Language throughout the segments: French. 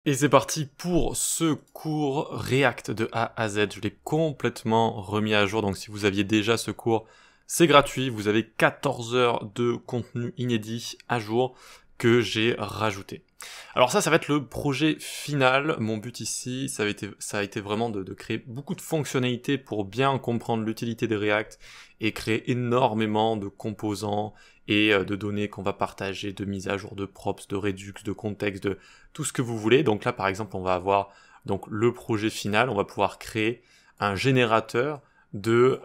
Et c'est parti pour ce cours React de A à Z. Je l'ai complètement remis à jour, donc si vous aviez déjà ce cours, c'est gratuit. Vous avez 14 heures de contenu inédit à jour que j'ai rajouté. Alors ça va être le projet final. Mon but ici, ça a été vraiment de créer beaucoup de fonctionnalités pour bien comprendre l'utilité des React et créer énormément de composants et de données qu'on va partager, de mise à jour, de props, de redux, de contexte, de tout ce que vous voulez. Donc là, par exemple, on va avoir donc le projet final. On va pouvoir créer un générateur de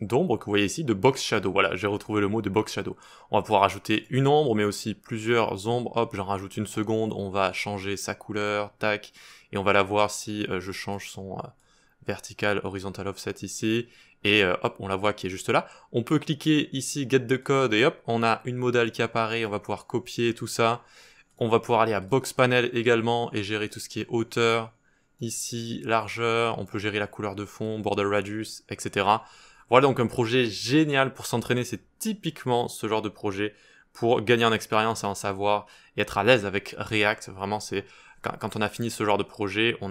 d'ombre que vous voyez ici, de box shadow. Voilà, j'ai retrouvé le mot de box shadow. On va pouvoir ajouter une ombre, mais aussi plusieurs ombres. Hop, j'en rajoute une seconde. On va changer sa couleur, tac, et on va la voir si je change son vertical, horizontal offset ici. Et hop, on la voit qui est juste là. On peut cliquer ici, get the code, et hop, on a une modale qui apparaît. On va pouvoir copier tout ça. On va pouvoir aller à box panel également et gérer tout ce qui est hauteur. Ici, largeur. On peut gérer la couleur de fond, border radius, etc. Voilà donc un projet génial pour s'entraîner, c'est typiquement ce genre de projet pour gagner en expérience et en savoir et être à l'aise avec React. Vraiment, c'est quand on a fini ce genre de projet, on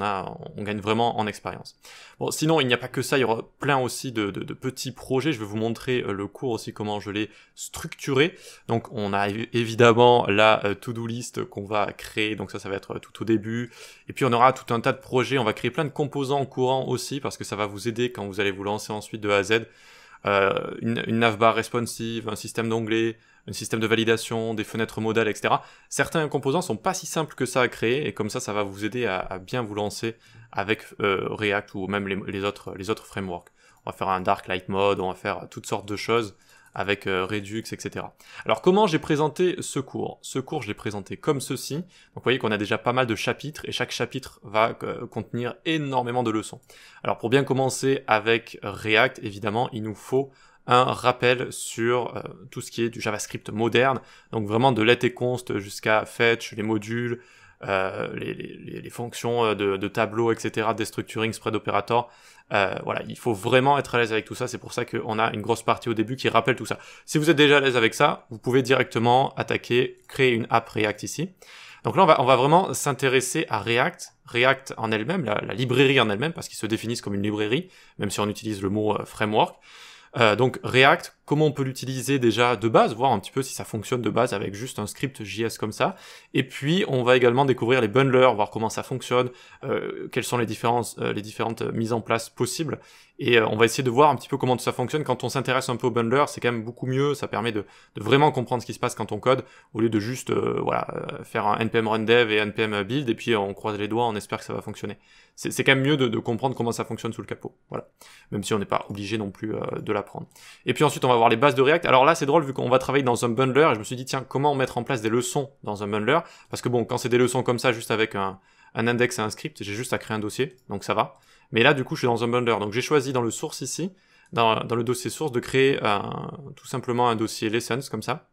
gagne vraiment en expérience. Bon, sinon, il n'y a pas que ça, il y aura plein aussi de petits projets. Je vais vous montrer le cours aussi, comment je l'ai structuré. Donc, on a évidemment la to-do list qu'on va créer. Donc ça va être tout au début. Et puis, on aura tout un tas de projets. On va créer plein de composants courants aussi, parce que ça va vous aider quand vous allez vous lancer ensuite de A à Z. Une navbar responsive, un système d'onglets, un système de validation, des fenêtres modales, etc. Certains composants sont pas si simples que ça à créer, et comme ça va vous aider à bien vous lancer avec React ou même les autres frameworks. On va faire un dark light mode, on va faire toutes sortes de choses avec Redux, etc. Alors comment j'ai présenté ce cours? Ce cours, je l'ai présenté comme ceci. Donc vous voyez qu'on a déjà pas mal de chapitres, et chaque chapitre va contenir énormément de leçons. Alors pour bien commencer avec React, évidemment, il nous faut un rappel sur tout ce qui est du JavaScript moderne, donc vraiment de let et const jusqu'à fetch, les modules, les fonctions de tableau, etc., destructuring, spread operator. Voilà, il faut vraiment être à l'aise avec tout ça, c'est pour ça qu'on a une grosse partie au début qui rappelle tout ça. Si vous êtes déjà à l'aise avec ça, vous pouvez directement attaquer, créer une app React ici. Donc là, on va vraiment s'intéresser à React en elle-même, la librairie en elle-même, parce qu'ils se définissent comme une librairie, même si on utilise le mot framework. Donc React, comment on peut l'utiliser déjà de base, voir un petit peu si ça fonctionne de base avec juste un script JS comme ça. Et puis on va également découvrir les bundlers, voir comment ça fonctionne, quelles sont les différentes mises en place possibles. Et on va essayer de voir un petit peu comment tout ça fonctionne. Quand on s'intéresse un peu aux bundlers, c'est quand même beaucoup mieux, ça permet de vraiment comprendre ce qui se passe quand on code, au lieu de juste faire un npm run dev et npm build, et puis on croise les doigts, on espère que ça va fonctionner. C'est quand même mieux de comprendre comment ça fonctionne sous le capot, voilà. Même si on n'est pas obligé non plus de l'apprendre. Et puis ensuite, on va voir les bases de React. Alors là, c'est drôle, vu qu'on va travailler dans un bundler, et je me suis dit, tiens, comment mettre en place des leçons dans un bundler? Parce que bon, quand c'est des leçons comme ça, juste avec un index et un script, j'ai juste à créer un dossier, donc ça va. Mais là, du coup, je suis dans un bundler. Donc j'ai choisi dans le source ici, dans le dossier source, de créer tout simplement un dossier lessons, comme ça.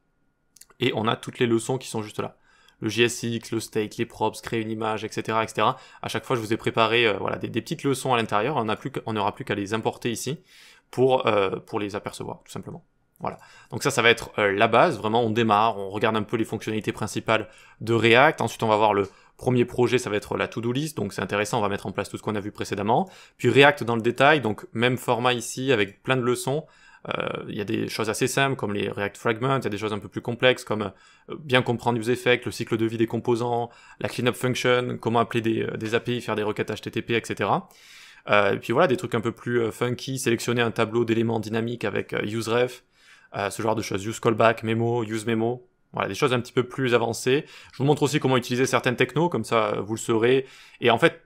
Et on a toutes les leçons qui sont juste là. Le JSX, le state, les props, créer une image, etc., etc. À chaque fois, je vous ai préparé des petites leçons à l'intérieur. On n'aura plus qu'à les importer ici pour les apercevoir, tout simplement. Voilà. Donc ça va être la base. Vraiment, on démarre, on regarde un peu les fonctionnalités principales de React. Ensuite, on va voir le premier projet, ça va être la to-do list. Donc c'est intéressant, on va mettre en place tout ce qu'on a vu précédemment. Puis React dans le détail, donc même format ici avec plein de leçons. Il y a des choses assez simples comme les React Fragments, il y a des choses un peu plus complexes comme bien comprendre UseEffect, le cycle de vie des composants, la cleanup function, comment appeler des API, faire des requêtes HTTP, etc. Et puis voilà, des trucs un peu plus funky, sélectionner un tableau d'éléments dynamiques avec useref, ce genre de choses, use callback, memo, use memo. Voilà, des choses un petit peu plus avancées. Je vous montre aussi comment utiliser certaines technos, comme ça vous le saurez. Et en fait,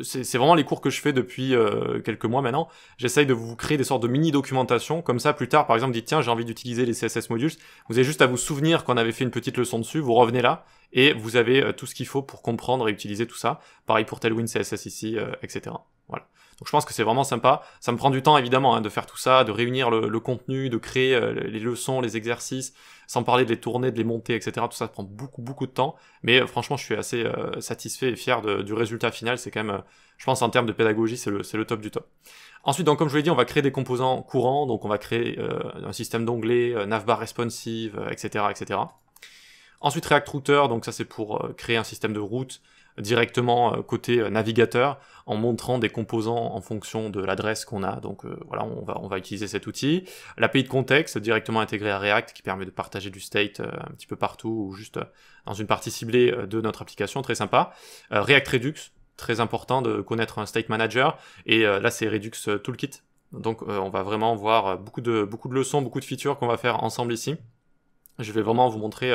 c'est vraiment les cours que je fais depuis quelques mois maintenant. J'essaye de vous créer des sortes de mini-documentation, comme ça plus tard, par exemple, dites tiens, j'ai envie d'utiliser les CSS modules. Vous avez juste à vous souvenir qu'on avait fait une petite leçon dessus, vous revenez là, et vous avez tout ce qu'il faut pour comprendre et utiliser tout ça. Pareil pour Tailwind CSS ici, etc. Voilà. Donc je pense que c'est vraiment sympa. Ça me prend du temps évidemment de faire tout ça, de réunir le contenu, de créer les leçons, les exercices, sans parler de les tourner, de les monter, etc. Tout ça prend beaucoup de temps. Mais franchement, je suis assez satisfait et fier du résultat final. C'est quand même, je pense en termes de pédagogie, c'est le top du top. Ensuite, donc comme je vous l'ai dit, on va créer des composants courants. Donc on va créer un système d'onglets, navbar responsive, etc., etc. Ensuite, React Router, donc ça c'est pour créer un système de route directement côté navigateur, en montrant des composants en fonction de l'adresse qu'on a. Donc voilà, on va utiliser cet outil. L'API de contexte directement intégrée à React qui permet de partager du state un petit peu partout ou juste dans une partie ciblée de notre application, très sympa. React Redux, très important de connaître un state manager. Et là c'est Redux Toolkit. Donc on va vraiment voir beaucoup de leçons, beaucoup de features qu'on va faire ensemble ici. Je vais vraiment vous montrer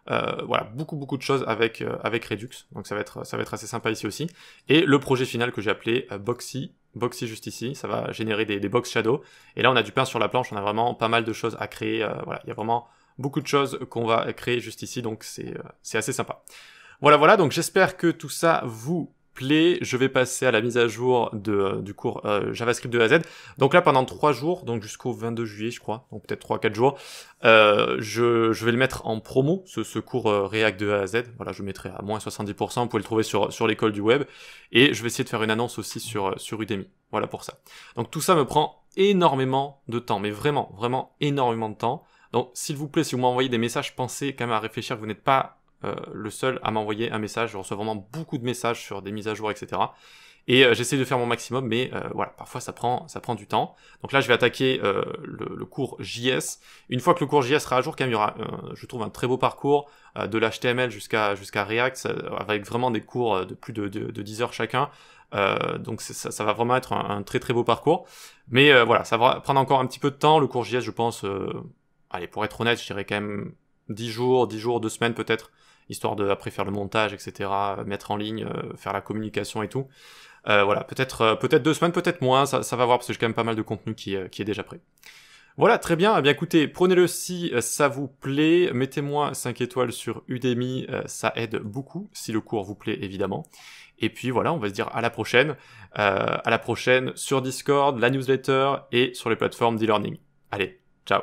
voilà, beaucoup de choses avec Redux, donc ça va être assez sympa ici aussi. Et le projet final que j'ai appelé Boxy juste ici, ça va générer des box shadow. Et là on a du pain sur la planche, on a vraiment pas mal de choses à créer, voilà, il y a vraiment beaucoup de choses qu'on va créer juste ici, donc c'est assez sympa. Voilà, donc j'espère que tout ça vous plaît. Je vais passer à la mise à jour du cours JavaScript de A à Z. Donc là, pendant 3 jours, donc jusqu'au 22 juillet, je crois, donc peut-être 3-4 jours, je vais le mettre en promo, ce cours React de A à Z. Voilà, je le mettrai à moins 70%, vous pouvez le trouver sur l'école du web. Et je vais essayer de faire une annonce aussi sur Udemy. Voilà pour ça. Donc tout ça me prend énormément de temps, mais vraiment énormément de temps. Donc s'il vous plaît, si vous m'envoyez des messages, pensez quand même à réfléchir que vous n'êtes pas le seul à m'envoyer un message. Je reçois vraiment beaucoup de messages sur des mises à jour, etc. Et j'essaie de faire mon maximum, mais voilà, parfois ça prend du temps. Donc là, je vais attaquer le cours JS. Une fois que le cours JS sera à jour, quand même, il y aura, je trouve, un très beau parcours de l'HTML jusqu'à React, avec vraiment des cours de plus de 10 heures chacun. Donc ça va vraiment être un très beau parcours. Mais voilà, ça va prendre encore un petit peu de temps. Le cours JS, je pense, allez, pour être honnête, je dirais quand même 10 jours, 2 semaines peut-être, histoire de après faire le montage, etc., mettre en ligne, faire la communication et tout. Voilà, peut-être 2 semaines, peut-être moins, ça va voir, parce que j'ai quand même pas mal de contenu qui est déjà prêt. Voilà, très bien. Eh bien écoutez, prenez-le si ça vous plaît, mettez-moi 5 étoiles sur Udemy, ça aide beaucoup, si le cours vous plaît évidemment. Et puis voilà, on va se dire à la prochaine sur Discord, la newsletter et sur les plateformes d'e-learning. Allez, ciao.